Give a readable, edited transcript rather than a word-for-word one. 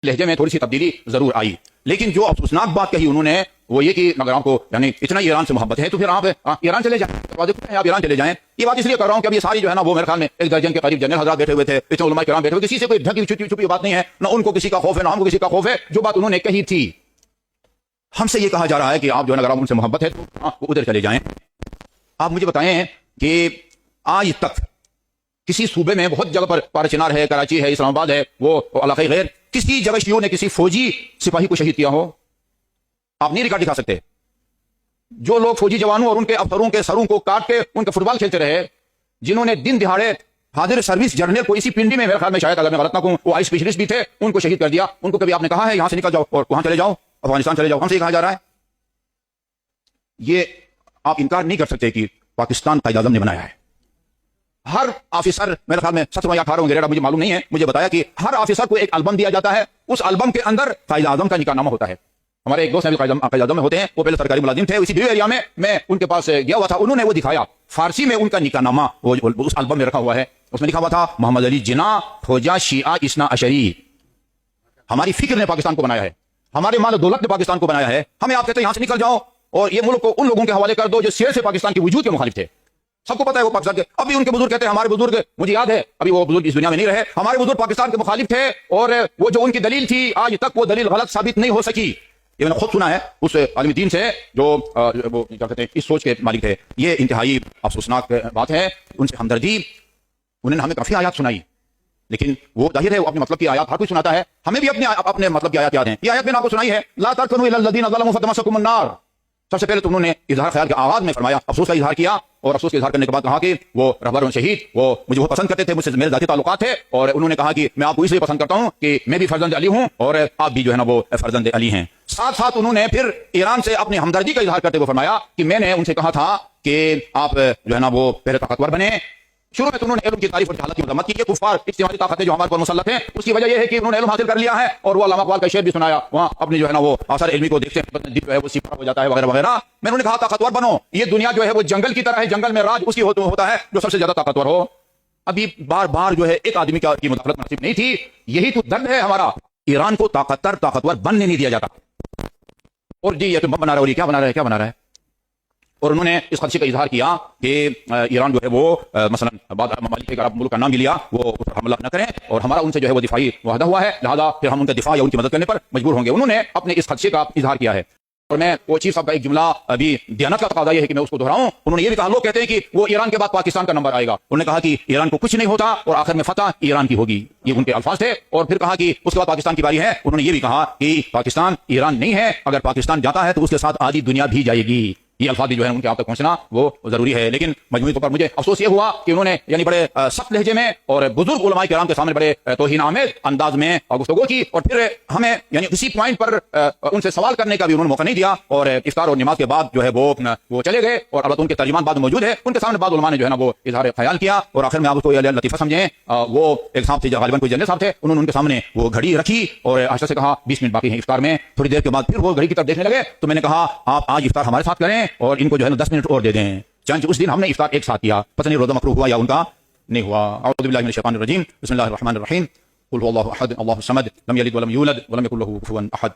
لہجے میں تھوڑی سی تبدیلی ضرور آئی، لیکن جو افسوسناک بات کہی انہوں نے وہ یہ کہ اگر آپ کو یعنی اتنا ایران سے محبت ہے تو پھر آپ ایران چلے جائیں، آپ ایران چلے جائیں۔ یہ بات اس لیے کر رہا ہوں کہ اب یہ ساری جو ہے نا وہ میرے خیال میں 1 درجن کے قریب جنرل حضرات بیٹھے ہوئے تھے، اتنے علماء کرام بیٹھے ہوئے، کسی سے کوئی ڈھکی چھپی بات نہیں ہے، نہ ان کو کسی کا خوف ہے نہ ہم کو کسی کا خوف ہے۔ جو بات انہوں نے کہی تھی، ہم سے یہ کہا جا رہا ہے کہ آپ جو ہے نا اگر آپ ان سے محبت ہے تو آپ ادھر چلے جائیں۔ آپ مجھے بتائیں کہ آج تک کسی صوبے میں بہت جگہ پر پارچنار ہے، کراچی ہے، اسلام آباد ہے، وہ علاقے غیر، کسی جگہ شیعوں نے کسی فوجی سپاہی کو شہید کیا ہو؟ آپ نہیں ریکارڈ دکھا سکتے۔ جو لوگ فوجی جوانوں اور ان کے افسروں کے سروں کو کاٹ کے ان کا فٹ بال کھیلتے رہے، جنہوں نے دن دہاڑے حاضر سروس جرنل کو اسی پنڈی میں، میرے خیال میں شاید اگر میں غلط نہ کہوں وہ آئی اسپیشلسٹ بھی تھے، ان کو شہید کر دیا، ان کو کبھی آپ نے کہا ہے یہاں سے نکل جاؤ اور وہاں چلے جاؤ، افغانستان چلے جاؤ؟ ہم سے یہ کہا جا رہا ہے۔ یہ آپ انکار نہیں کر سکتے کہ پاکستان قائد اعظم نے بنایا ہے۔ ہر آفیسر، میرے خیال میں 17 یا 18 ہوں گے، مجھے معلوم نہیں ہے، مجھے بتایا کہ ہر آفیسر کو ایک البم دیا جاتا ہے، اس البم کے اندر قائد اعظم کا نکاح نامہ ہوتا ہے۔ ہمارے ایک دوست ہیں قائد اعظم میں ہوتے ہیں، وہ پہلے سرکاری ملازم تھے، اسی بیو ایریا میں ان کے پاس گیا ہوا تھا، انہوں نے وہ دکھایا فارسی میں ان کا نکاح نامہ اس البم میں رکھا ہوا ہے، اس میں لکھا ہوا تھا محمد علی جناح کھوجا شیعہ اسنا عشری۔ ہماری فکر نے پاکستان کو بنایا ہے، ہمارے مال و دولت نے پاکستان کو بنایا ہے، ہمیں آپ کہتے ہیں یہاں سے نکل جاؤ اور یہ ملک کو ان لوگوں کے حوالے کر دو جو سیر سے پاکستان کے وجود کے مخالف تھے۔ سب کو پتا ہے وہ پاکستان کے، ابھی ان کے بزرگ کہتے ہیں، ہمارے بزرگ، مجھے یاد ہے ابھی وہ بزرگ اس دنیا میں نہیں رہے، ہمارے بزرگ پاکستان کے مخالف تھے اور وہ جو ان کی دلیل تھی آج تک وہ دلیل غلط ثابت نہیں ہو سکی۔ یہ میں نے خود سنا ہے اس عالم دین سے جو وہ کیا کہتے ہیں اس سوچ کے مالک تھے۔ یہ انتہائی افسوسناک بات ہے، ان سے ہمدردی، انہوں نے ہمیں کافی آیات سنائی، لیکن وہ ظاہر ہے وہ اپنے مطلب کی آیات ہر کوئی سناتا ہے، ہمیں بھی اپنے مطلب کی آیات یاد ہیں۔ یہ آیت میں نے آپ کو سنائی ہے، لا ترکنوا الی الذین ظلموا فتمسکم النار۔ سب سے پہلے تو انہوں نے اظہار خیال کے آغاز میں فرمایا، افسوس کا اظہار کیا، اور افسوس کا اظہار کرنے کے بعد کہا کہ وہ رہبر شہید وہ مجھے بہت پسند کرتے تھے، مجھ سے میرے ذاتی تعلقات تھے، اور انہوں نے کہا کہ میں آپ کو اس لیے پسند کرتا ہوں کہ میں بھی فرزند علی ہوں اور آپ بھی جو ہے نا وہ فرزند علی ہیں۔ ساتھ ساتھ انہوں نے پھر ایران سے اپنی ہمدردی کا اظہار کرتے ہوئے فرمایا کہ میں نے ان سے کہا تھا کہ آپ جو ہے نا وہ پہلے طاقتور بنے۔ شروع میں تو انہوں نے علم کی تعریف اور جہالت کی مذمت کی، یہ کفار اجتماعی طاقتیں جو ہمارے پر مسلط ہیں، اس کی وجہ یہ ہے کہ انہوں نے علم حاصل کر لیا ہے، اور وہ علامہ اقبال کا شعر بھی سنایا، وہاں اپنی جو ہے نا وہ آثار علمی کو دیکھتے ہیں دل جو ہے وہ سپاہ ہو جاتا ہے وغیرہ وغیرہ۔ میں نے کہا طاقتور بنو، یہ دنیا جو ہے وہ جنگل کی طرح ہے، جنگل میں راج اسی ہوتا ہے جو سب سے زیادہ طاقتور ہو۔ ابھی بار بار جو ہے ایک آدمی کی مداخلت مناسب نہیں تھی، یہی تو درد ہے ہمارا، ایران کو طاقتور بننے نہیں دیا جاتا۔ اور جی یہ تو بم بنا رہا ہے، کیا بنا رہا ہے، اور انہوں نے اس خدشے کا اظہار کیا کہ ایران جو ہے وہ مثلا بعض ممالک کے اگر آپ ملک کا نام بھی لیا وہ اس پر حملہ نہ کریں، اور ہمارا ان سے جو ہے وہ دفاعی معاہدہ ہوا ہے، لہذا پھر ہم ان کا دفاع یا ان کی مدد کرنے پر مجبور ہوں گے۔ انہوں نے اپنے اس خدشے کا اظہار کیا ہے، اور میں وہ چیف صاحب کا ایک جملہ ابھی دیانت کا تقاضا یہ ہے کہ میں اس کو دہراؤں۔ انہوں نے یہ بھی کہا، لوگ کہتے ہیں کہ وہ ایران کے بعد پاکستان کا نمبر آئے گا، انہوں نے کہا کہ ایران کو کچھ نہیں ہوتا اور آخر میں فتح ایران کی ہوگی، یہ ان کے الفاظ تھے۔ اور پھر کہا کہ اس کے بعد پاکستان کی باری ہے، انہوں نے یہ بھی کہا کہ پاکستان ایران نہیں ہے، اگر پاکستان جاتا ہے تو اس کے ساتھ آدھی دنیا بھی جائے گی۔ یہ الفاظ جو ہے ان کے آپ تک پہنچنا وہ ضروری ہے، لیکن مجموعی طور پر مجھے افسوس یہ ہوا کہ انہوں نے یعنی بڑے سخت لہجے میں اور بزرگ علماء کرام کے سامنے بڑے توہین آمیز انداز میں گفتگو کی، اور پھر ہمیں یعنی اسی پوائنٹ پر ان سے سوال کرنے کا بھی انہوں نے موقع نہیں دیا، اور افطار اور نماز کے بعد جو ہے وہ چلے گئے، اور البتہ ان کے ترجمان بعد موجود ہے، ان کے سامنے بعض علماء نے جو ہے نا وہ اظہار خیال کیا، اور آخر میں آپ اس کو لطیفہ سمجھیں، وہ ایک صاحب تھے غالباً کوئی جنرل صاحب تھے، انہوں نے ان کے سامنے وہ گھڑی رکھی اور آشا سے کہا 20 منٹ باقی ہیں افطار میں۔ تھوڑی دیر کے بعد پھر وہ گھڑی کی طرف دیکھنے لگے، تو میں نے کہا آپ آج افطار ہمارے ساتھ کریں اور ان کو جو ہے 10 منٹ اور دے دیں۔ چنانچہ اس دن ہم نے افطار ایک ساتھ کیا، پتہ نہیں روزہ مکروہ ہوا یا ان کا نہیں ہوا۔ اعوذ باللہ من الشیطان الرجیم، بسم اللہ الرحمن الرحیم، قل هو اللہ احد اللہ الصمد لم یلد ولم یولد ولم یکن له کفوا احد۔